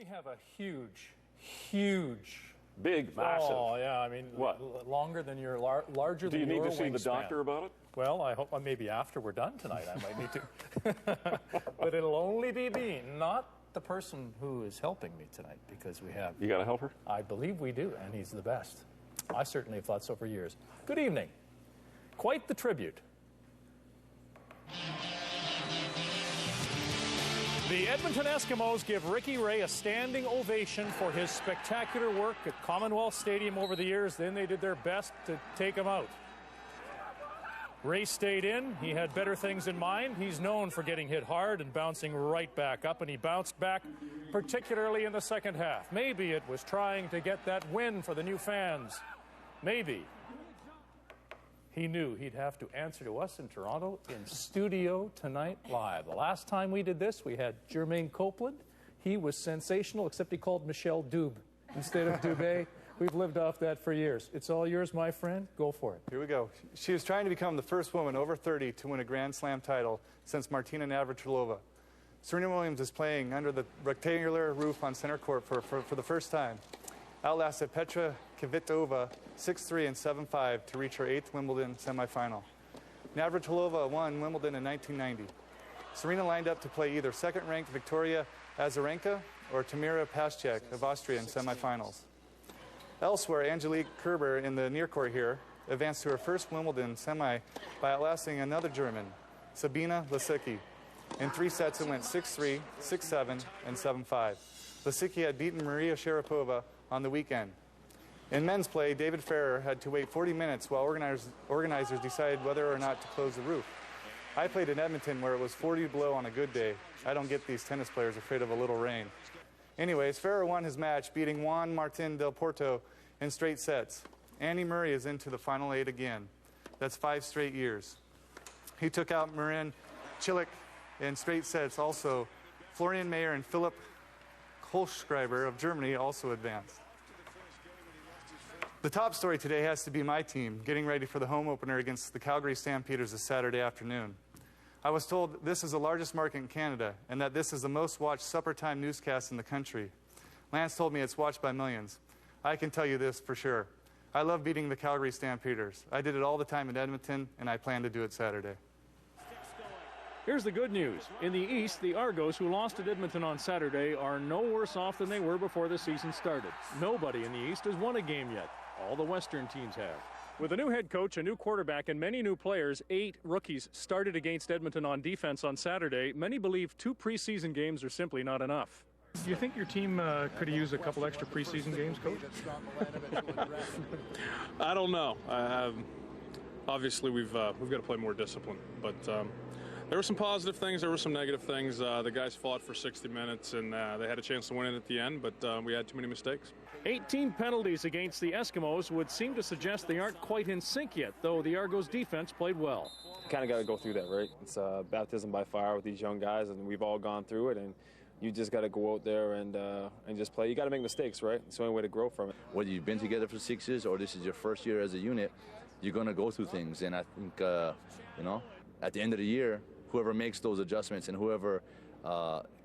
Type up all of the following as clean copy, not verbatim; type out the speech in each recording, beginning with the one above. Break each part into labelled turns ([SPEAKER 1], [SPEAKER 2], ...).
[SPEAKER 1] We have a huge...
[SPEAKER 2] Big, massive.
[SPEAKER 1] Oh, yeah, I mean,
[SPEAKER 2] what?
[SPEAKER 1] Longer than your, larger
[SPEAKER 2] Do
[SPEAKER 1] than your
[SPEAKER 2] you need to see the
[SPEAKER 1] wingspan.
[SPEAKER 2] doctor about it?
[SPEAKER 1] Well, I hope maybe after we're done tonight I might need to. But it'll only be me, not the person who is helping me tonight, because we have...
[SPEAKER 2] You got to help her?
[SPEAKER 1] I believe we do, and he's the best. I certainly have thought so for years. Good evening. Quite the tribute. The Edmonton Eskimos give Ricky Ray a standing ovation for his spectacular work at Commonwealth Stadium over the years. Then they did their best to take him out. Ray stayed in. He had better things in mind. He's known for getting hit hard and bouncing right back up, and he bounced back, particularly in the second half. Maybe it was trying to get that win for the new fans. Maybe. He knew he'd have to answer to us in Toronto in studio tonight live. The last time we did this, we had Jermaine Copeland. He was sensational, except he called Michelle Dubé instead of Dubé. We've lived off that for years. It's all yours, my friend. Go for it.
[SPEAKER 3] Here we go. She is trying to become the first woman over 30 to win a Grand Slam title since Martina Navratilova. Serena Williams is playing under the rectangular roof on center court for the first time. Outlasted Petra Kvitova 6-3 and 7-5 to reach her 8th Wimbledon semifinal. Navratilova won Wimbledon in 1990. Serena lined up to play either second-ranked Victoria Azarenka or Tamira Paschek of Austria in semifinals. Elsewhere, Angelique Kerber in the near court here advanced to her first Wimbledon semi by outlasting another German, Sabina Lisicki. In 3 sets, it went 6-3, 6-7, and 7-5. Lisicki had beaten Maria Sharapova on the weekend. In men's play, David Ferrer had to wait 40 minutes while organizers decided whether or not to close the roof. I played in Edmonton where it was 40 below on a good day. I don't get these tennis players afraid of a little rain. Anyways, Ferrer won his match, beating Juan Martin del Porto in straight sets. Andy Murray is into the final 8 again. That's 5 straight years. He took out Marin Cilic in straight sets. Also, Florian Mayer and Philipp Kohlschreiber of Germany also advanced. The top story today has to be my team getting ready for the home opener against the Calgary Stampeders this Saturday afternoon. I was told this is the largest market in Canada and that this is the most watched supper time newscast in the country. Lance told me it's watched by millions. I can tell you this for sure. I love beating the Calgary Stampeders. I did it all the time in Edmonton, and I plan to do it Saturday.
[SPEAKER 4] Here's the good news. In the East, the Argos, who lost at Edmonton on Saturday, are no worse off than they were before the season started. Nobody in the East has won a game yet. All the Western teams have. With a new head coach, a new quarterback, and many new players, 8 rookies started against Edmonton on defense on Saturday. Many believe 2 preseason games are simply not enough. Do you think your team could have used a couple extra preseason games, Coach?
[SPEAKER 5] I don't know. Obviously, we've got to play more discipline. But there were some positive things. There were some negative things. The guys fought for 60 minutes, and they had a chance to win it at the end, but we had too many mistakes. 18 penalties against the Eskimos would seem to suggest they aren't quite in sync yet, though the Argos' defense played well.
[SPEAKER 6] Kind of got to go through that, right? It's baptism by fire with these young guys, and we've all gone through it, and you just got to go out there and just play. You got to make mistakes, right? It's the only way to grow from it.
[SPEAKER 7] Whether you've been together for 6 years or this is your first year as a unit, you're going to go through things. And I think, at the end of the year, whoever makes those adjustments and whoever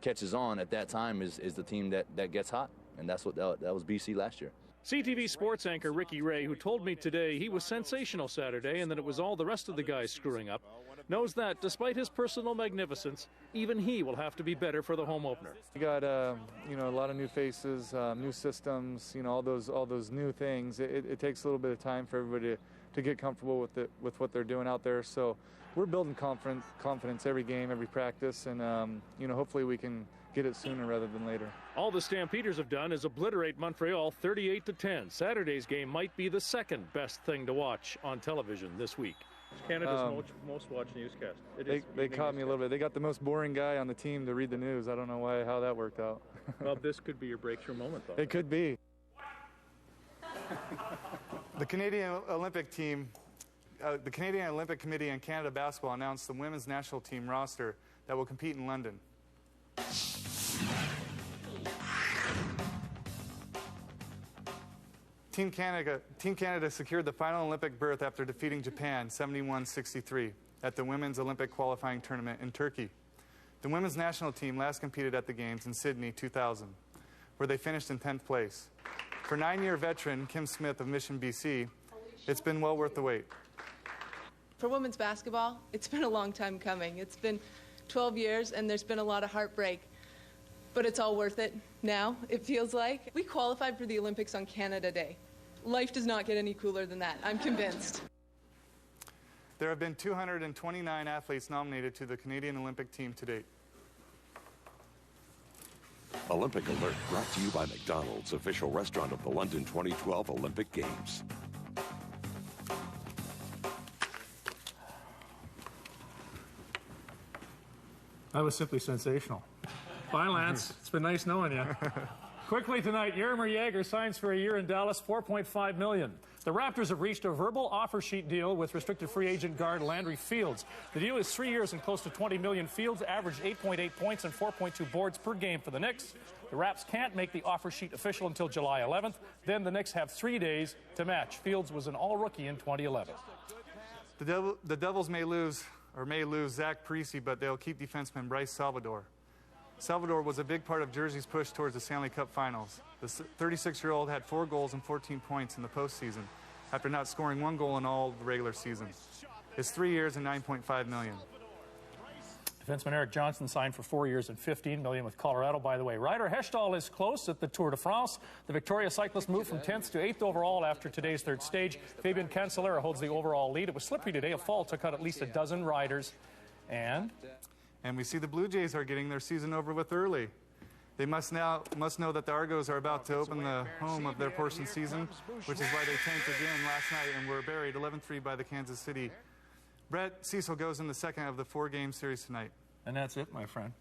[SPEAKER 7] catches on at that time is the team that gets hot. And that's what that was BC last year.
[SPEAKER 4] CTV sports anchor Ricky Ray, who told me today he was sensational Saturday and that it was all the rest of the guys screwing up, knows that despite his personal magnificence, even he will have to be better for the home opener.
[SPEAKER 3] We got a lot of new faces, new systems, all those new things. It takes a little bit of time for everybody to get comfortable with what they're doing out there. So we're building confidence every game, every practice, and hopefully we can get it sooner rather than later.
[SPEAKER 4] All the Stampeders have done is obliterate Montreal 38-10. Saturday's game might be the second best thing to watch on television this week.
[SPEAKER 1] Canada's most watched newscast.
[SPEAKER 3] They caught me a little bit. They got the most boring guy on the team to read the news. I don't know how that worked out.
[SPEAKER 1] Well, this could be your breakthrough moment, though.
[SPEAKER 3] It could be. The Canadian Olympic team, the Canadian Olympic Committee and Canada Basketball announced the women's national team roster that will compete in London. Team Canada secured the final Olympic berth after defeating Japan 71-63 at the Women's Olympic Qualifying Tournament in Turkey. The women's national team last competed at the Games in Sydney 2000. where they finished in 10th place. For 9-year veteran Kim Smith of Mission, BC, it's been well worth the wait.
[SPEAKER 2] For women's basketball, it's been a long time coming. It's been 12 years, and there's been a lot of heartbreak. But it's all worth it now, it feels like. We qualified for the Olympics on Canada Day. Life does not get any cooler than that, I'm convinced.
[SPEAKER 3] There have been 229 athletes nominated to the Canadian Olympic team to date.
[SPEAKER 8] Olympic Alert brought to you by McDonald's, official restaurant of the London 2012 Olympic Games.
[SPEAKER 1] That was simply sensational. Bye, Lance. It's been nice knowing you. Quickly tonight, Jaromir Jagr signs for a year in Dallas, $4.5 million. The Raptors have reached a verbal offer sheet deal with restricted free agent guard Landry Fields. The deal is 3 years and close to $20 million. Fields averaged 8.8 points and 4.2 boards per game for the Knicks. The Raps can't make the offer sheet official until July 11th. Then the Knicks have 3 days to match. Fields was an all-rookie in 2011.
[SPEAKER 3] The Devils may lose Zach Parise, but they'll keep defenseman Bryce Salvador. Salvador was a big part of Jersey's push towards the Stanley Cup Finals. The 36-year-old had 4 goals and 14 points in the postseason after not scoring 1 goal in all the regular season. It's 3 years and $9.5 million.
[SPEAKER 1] Defenseman Eric Johnson signed for 4 years and $15 million with Colorado, by the way. Ryder Hesjedal is close at the Tour de France. The Victoria cyclist moved from 10th to 8th overall after today's third stage. Fabian Cancellara holds the overall lead. It was slippery today. A fall took out at least a dozen riders. And
[SPEAKER 3] we see the Blue Jays are getting their season over with early. They must know that the Argos are about to open the home of their portion season, which is why they tanked again last night and were buried 11-3 by the Kansas City. Brett Cecil goes in the second of the 4-game series tonight.
[SPEAKER 1] And that's it, my friend.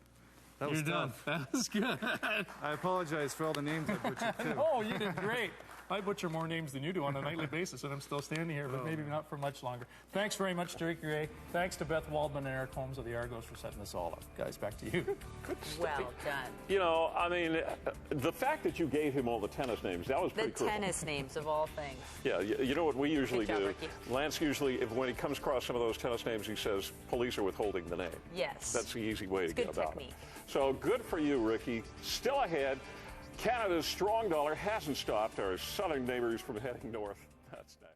[SPEAKER 3] That was
[SPEAKER 1] You're done. That was good.
[SPEAKER 3] I apologize for all the names I butchered, too.
[SPEAKER 1] Oh, you did great. I butcher more names than you do on a nightly basis, and I'm still standing here, but maybe not for much longer. Thanks very much to Ricky Ray. Thanks to Beth Waldman and Eric Holmes of the Argos for setting this all up. Guys, back to you.
[SPEAKER 9] Well done.
[SPEAKER 10] You know, I mean, the fact that you gave him all the tennis names, that was pretty cool.
[SPEAKER 9] The tennis names of all things.
[SPEAKER 10] Yeah, you know what we usually
[SPEAKER 9] Good job,
[SPEAKER 10] do?
[SPEAKER 9] Ricky.
[SPEAKER 10] Lance usually, when he comes across some of those tennis names, he says, police are withholding the name.
[SPEAKER 9] Yes.
[SPEAKER 10] That's the easy way to go about
[SPEAKER 9] technique.
[SPEAKER 10] it. So good for you, Ricky. Still ahead. Canada's strong dollar hasn't stopped our southern neighbors from heading north. That's next.